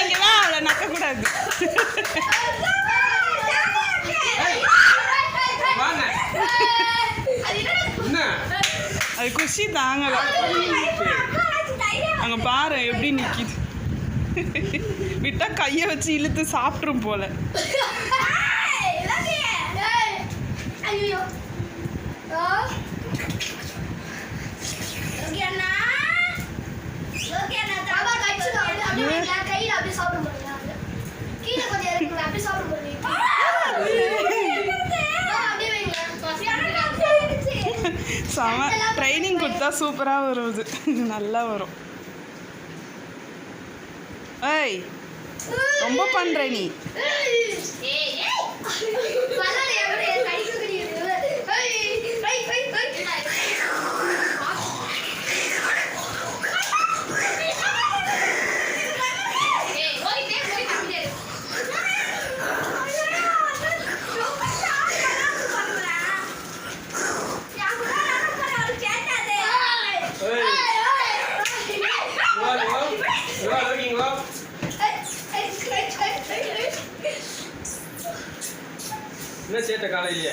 இங்கெல்லாம் அவளை நக்கக்கூடாது. அது குஷி தாங்கல. அங்க பாரு எப்படி நிக்குது. விட்டா கைய வச்சு இழுத்து சாப்பிட்ரும் போல. செம ட்ரைனிங் கொடுத்தா சூப்பராக வரும். இது நல்லா வரும். ஏய் ரொம்ப பண்ற நீ. என்ன சேட்ட காலையிலேயே